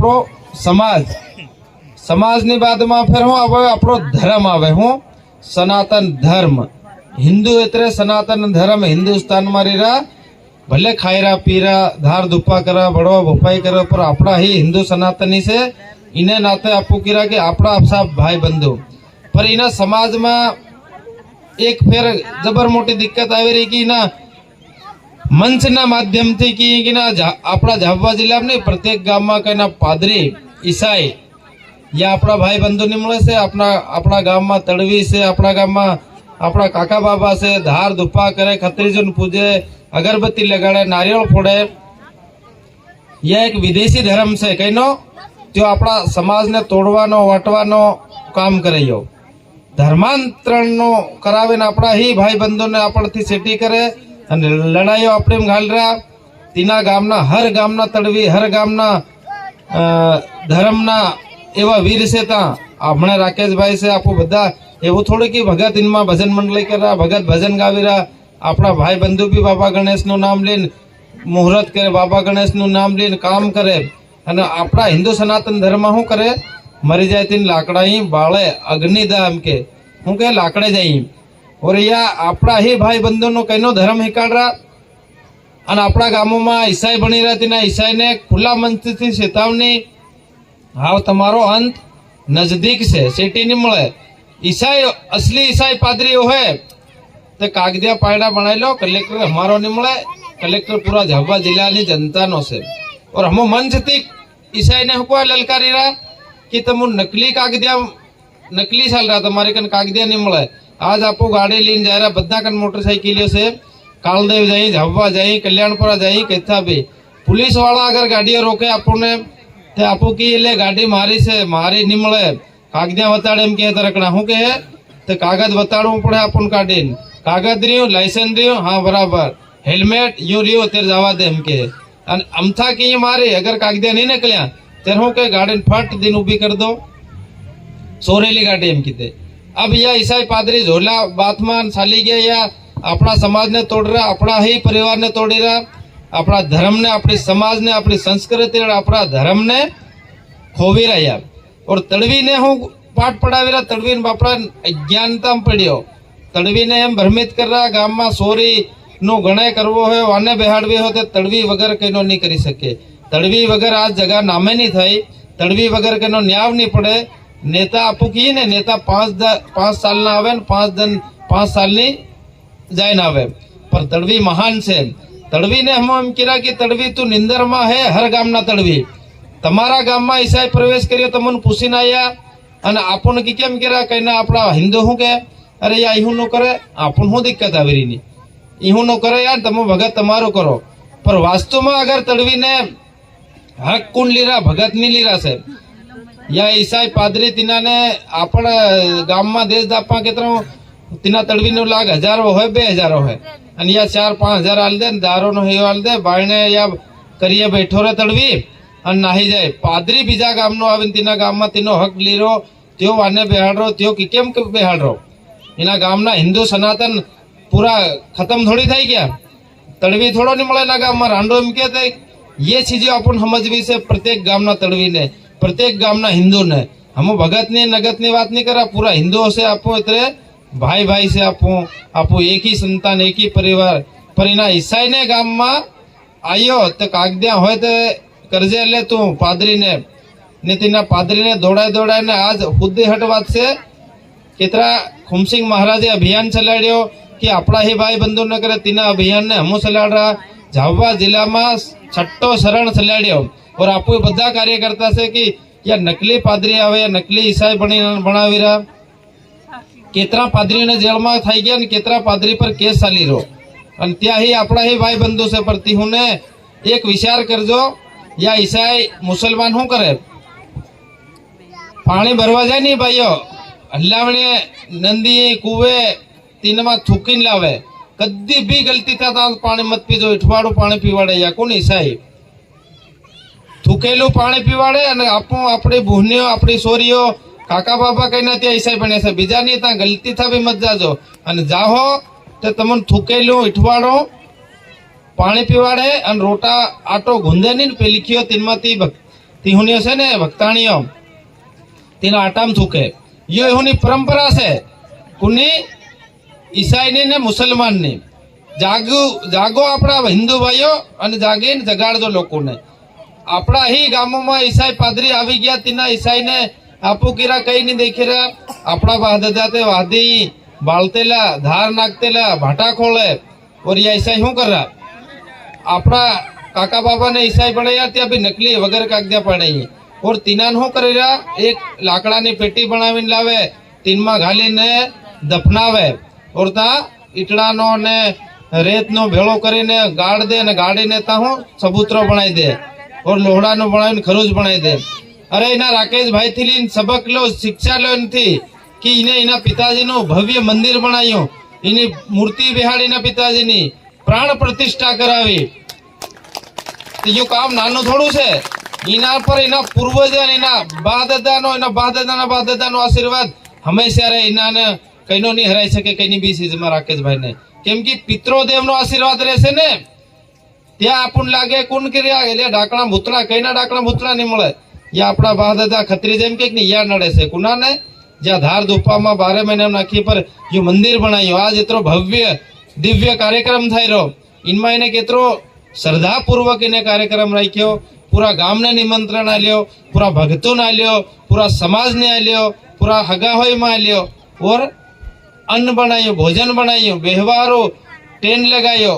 આપણો સમાજ, સમાજની બાદમાં ફેર હું આવે આપણો ધર્મ આવે, હું સનાતન ધર્મ। हिंदू एतरे सनातन धर्म हिंदुस्तान में रहा, भले खायरा पीरा धार धुप्पा करा बड़वा भोपाई करा, पर अपना ही हिंदू सनातनी से इन्हें नाते आपू कीरा कि अपना आप सब भाई बंधु। पर इना समाज में एक फिर जबर मोटी दिक्कत आई रही कि ना मंच ना माध्यम थी कि ना अपना झाबुआ जिला में प्रत्येक गाम में कहीं पादरी ईसाई या अपना भाई बंधु नहीं मिले से अपना गाम में तड़वी से अपना गाम में अपना काका बाबा से धार धुप्पा करे, खत्रीजन पूजे, अगरबत्ती लगाड़े, नारियल फोड़े। यह एक विदेशी धर्म से कहीनो जो अपना समाज ने तोड़वानो वाटवानो काम करे। धर्मांतरण नो करावे अपना ही भाई बंधु ने आपणथी सेटी करे अने लड़ाईओ आपणे घाल रहा। तीना गामना हर गामना तड़वी हर गामना धर्मना एवा वीर से ता हमणे राकेश भाई से आपो बधा एवं थोड़े कि भगत इनमें भजन मंडली कर रहा, भगत भजन गावी रहा। अपना भाई बंधु भी बाबा गणेश नु नाम लेन मुहूर्त करे, बाबा गणेश नु नाम लेन काम करे। अने अपना हिंदू सनातन धर्म हूँ करे, मरी जाए तीन लाकड़ा ही बाळे अग्निदा एम के हूँ के लाकड़े जाई। और या अपना ही भाई बंधु नो कईनो धर्म हिकाड़ रहा। अने अपना गामों में ईसाई बनी रहा, तीना ईसाई ने खुला मंच थी चेतावनी, हाव तमारो अंत नजदीक से सेटी नहीं मळे। ईसाई असली ईसाई पादरी है तो कागदिया पायड़ा बनाई लो, कलेक्टर हमारो नहीं मिले, कलेक्टर पूरा झाबुआ जिला की जनता नो से। और हम मंच थी ईसाई ने हमको ललकारी रहा कि तुम नकली कागदिया नकली साल रहा, तुम्हारे कन कागदिया नहीं मिले। आज आपको गाड़ी लीन जा रहा, बदा कन मोटरसाइकिलों से कालदेव जाई, झाबुआ जाई, कल्याणपुरा जाई, कहता भी पुलिस वाला अगर गाड़ी रोके आपने तो आपो की ले गाड़ी मारी से मारी नहीं मिले, कागदिया बताड़े एम कहता रखना हूँ के तो कागज बताड़ू पड़े अपन काढ़ीन, कागज रियो लाइसेंस रियो हाँ बराबर, हेलमेट यूं रियो तेरे जावा दे एम के। अमथा की मारे अगर कागदिया नहीं निकलिया तेरे हूँ के गाड़ी फट दिन उभी कर दो, सोरेली गाड़ी एम कीते। अब यह ईसाई पादरी झोला बातमान साली गया या अपना समाज ने तोड़ रहा, अपना ही परिवार ने तोड़ी रहा, अपना धर्म ने अपनी समाज ने अपनी संस्कृति और अपना धर्म ने खोवी रहा यार। और तड़वी ने हूँ पाठ पढ़ावी रहा, तड़वी ने बापड़ा अज्ञानता में पढ़ियो, तड़वी ने एम भ्रमित कर रहा गाम में सोरी नो गणे करवो है वाने बेहाड़वी हो तो तड़वी वगर कईनो नहीं करी सके। तड़वी वगर आज जगह नामे नहीं थाई, तड़वी वगर कईनो न्याव नहीं पड़े। नेता आपू की ने नेता 5 साल ना आवे, 5 साल नहीं जाए ना आवे, पर तड़वी महान से। तड़वी ने हम कीरा कि तड़वी तू निंदर में है, हर गाम ना तड़वी तमारा गाम में ईसाई प्रवेश करियो तमन पूछी ना आया अने आपन की केम करा कहना अपना हिंदू हूँ के अरे या इहू नो करे आपन हूँ दिक्कत आवेरी नहीं, इहू नो करे यार तमो भगत तमारो करो। पर वास्तव में अगर तड़वी ने हक कौन लीरा भगत नहीं लीरा से या ईसाई पादरी तीना ने आपण गाम में देश दापा केतरो तीना तड़वी नो लाग हजारों है 2000 है अने या 4-5 हजार आल दे दारो नो हेयो आल दे बायने या करिए बैठो रे तड़वी अन नाही जाए। पादरी बीजा गाम नो आवे तीना गाम में तीनो हक लीरो त्यो वाने बेहाड़रो त्यो की केम के बेहाड़रो इना गाम ना हिंदू सनातन पूरा खत्म थोड़ी थाई गया, तड़वी थोड़ो नहीं मळे ना गाम में रांडो एम कहते। ये चीजें अपन समझवी से प्रत्येक गाम ना तड़वी ने प्रत्येक गाम ना हिंदू ने हम भगत ने नगत ने बात नहीं करा, पूरा हिंदुओं से आपो इतरे भाई भाई से आपो एक ही संतान एक ही परिवार। पर इना ईसाई ने गाम में आयो तो कागदिया हो तो कर्जे ले तू पादरी ने तीना पादरी ने दौड़ा ने आज खुद हटवात से कितरा खुमसिंह महाराजे अभियान चलाड्यो कि अपना ही भाई बंधु न करे तीना अभियान ने हमू चलाड़ रहा। झाबुआ जिला में 6ठो शरण चलाड्यो और आपो बधा कार्यकर्ता से कि या नकली पादरी आवे या नकली ईसाई बनावी रहा। केतरा पादरी ने जेल में थी गया ने केतरा पादरी पर केस चाली रो अन त्या ही अपना ही भाई बंधु से प्रति हूँ ने एक विचार करजो या ईसाई मुसलमान हूँ करे पानी भरवा जाए नहीं भाईओ हल्लावणे नंदी कुवे तीन में थूकीन लावे कदी भी गलती था पानी मत पीजो, इठवाड़ू पानी पीवाड़े या कौन ईसाई थूकेलू पानी पीवाड़े अने आपो अपनी बहनियो अपनी सोरियो काका बाबा कहना त्या ईसाई बने से बीजा नहीं था गलती था भी मत जाजो अने जाहो तो तमन थूकेलू इठवाड़ो पानी पीवाड़े अने रोटा आटो गुंदे नहीं पे लिखियो तिहुनियो से ने भक्तानियों तीना आटाम थूके यो होनी परंपरा से कुनी ईसाई ने मुसलमान ने जागो जागो अपना हिंदू भाइयों અને જાગીને જગાડજો લોકોને આપણા ही ગામો માં ઈસાઈ પાદરી આવી ગયા तीना ईसाई ने आपू किरा कई नहीं देखे रहा अपना बाददा ते वादी बालतेला धार नागतेला भाटा खोले और ये ईसाई શું कर रहा अपना काका बाबा ने ईसाई बनाया त्या भी नकली वगैरह कागजा पड़े और तीना શું करे रहा एक लाकड़ानी पेटी बनावीने लावे तीनमा घालीने दफनावे और ता ईटड़ानो ने रेतनो भेळो करीने गाड़ दे ने गाड़ीने ता હું सबूतरो बनाई दे और लोहड़ानो बनावीने खरूज बनाई दे अरे इना राकेश भाई थी लीन सबक लो शिक्षा लो थी कि इने इना पिताजी नो भव्य मंदिर बनायो इनी मूर्ति बेहाड़ी ना पिताजी नी प्राण प्रतिष्ठा करावी तो यो काम नानो थोड़ू से इना पर इना पूर्वज इना बाददादा नो आशीर्वाद हमेशा रहे इना ने कईनो नहीं हराई सके कईनी बी चीज में राकेश भाई ने केम की पित्रोदेव नो आशीर्वाद रहेशे ने त्या आपन लागे कोण कर्या એટલે ડાકણા ભૂતળા કઈના ડાકણા ભૂતળા નહીં મળે या अपना बाददा खत्री जेम के या नड़े से कुना ने ज्या धार धूपा में 12 महीना नाखी पर जो मंदिर बनायो आज इतरो भव्य दिव्य कार्यक्रम थाई रो इनमें इने केतरो श्रद्धा पूर्वक इने कार्यक्रम राख्यो पूरा गाम ने निमंत्रण आल्यो पूरा भक्तों ने आल्यो पूरा समाज ने आल्यो पूरा हगा होय में आल्यो और अन्न बनायो भोजन बनायो व्यवहारो टेन लगायो।